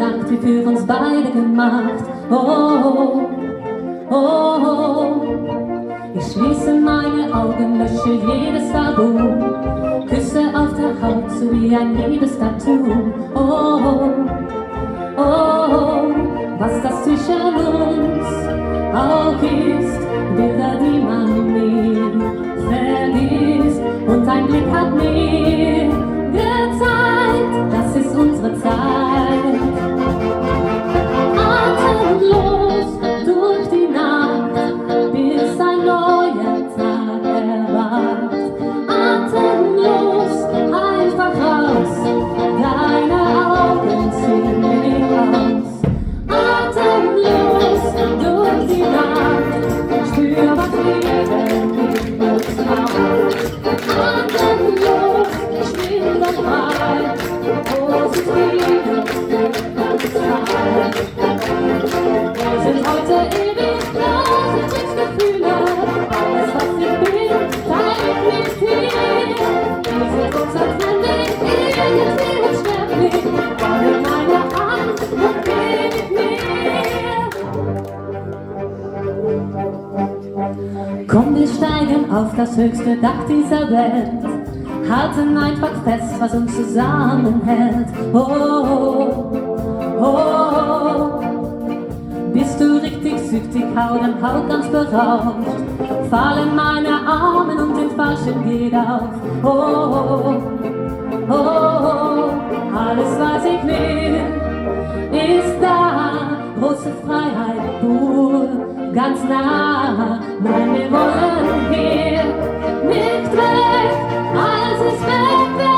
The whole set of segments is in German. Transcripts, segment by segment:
Nacht wie für uns beide gemacht. Oh, oh, oh. Ich schließe meine Augen, lösche jedes Tabu, Küsse auf der Haut, so wie ein Liebestattoo. Oh, oh, oh, was das zwischen uns auch ist, Bilder, die man nie vergisst. Und ein Blick hat mir gezeigt, das ist unsere Zeit. Atemlos durch die Nacht, bis ein neuer Tag erwacht. Atemlos, einfach raus, deine Augen ziehen mich aus. Atemlos durch die Nacht, spür, was Leben mit uns macht. Atemlos, schwimmt und frei, großes Frieden für uns frei. Wir sind heute ewig los mit Glücksgefühle, alles was ich bin, teile ich mit dir. Wir sind unzertrennlich, irgendwie unsterblich, komm in meine Hand und geh mit mir. Komm, wir steigen auf das höchste Dach dieser Welt, halten einfach fest, was uns zusammenhält. Oh, oh, oh, oh. Bist du richtig süchtig, hau dann Haut ganz berauscht, fallen meine Arme und den Fallschirm geht auf. Oh, oh, oh, oh, alles was ich will, ist da, große Freiheit pur, ganz nah. Nein, wir wollen hier nicht weg, alles ist weg, weg.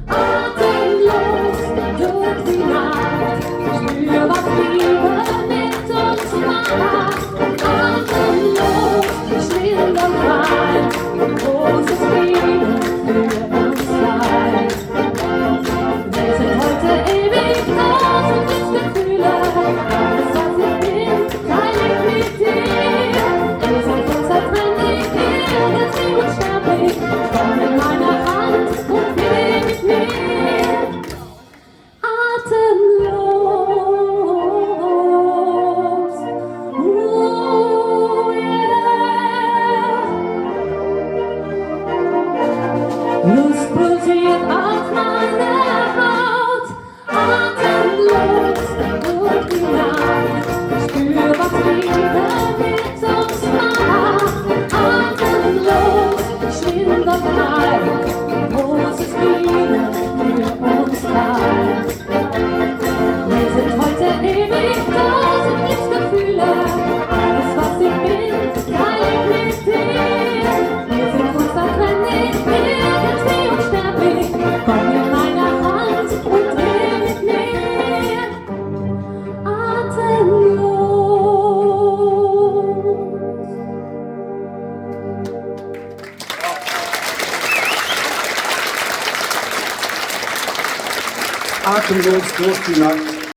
Atemlos durch die Nacht, spür, was Liebe mit uns macht. Atemlos, schwirr und frei, großes Frieden für uns zwei. Wir sind heute ewig los und Glücksgefühle, alles was ich bin, teile ich mit dir. Wir sind unzertrennlich, irgendwie unsterblich, komm in meine Hand und geh mit mir. Atemlos, yeah. Lust pulsiert auf meiner Haut, atemlos durch die Nacht, spür, was Liebe mit uns macht. Atemlos, schwimmt und frei, großes Frieden für uns drei. Wir sind heute ewig los und Glücksgefühle, alles was ich bin, teile ich mit dir. Wir sind unzertrennlich, irgendwie unsterblich, komm in meine Hand und dreh mit mir. Atemlos. Atemlos durch die Nacht.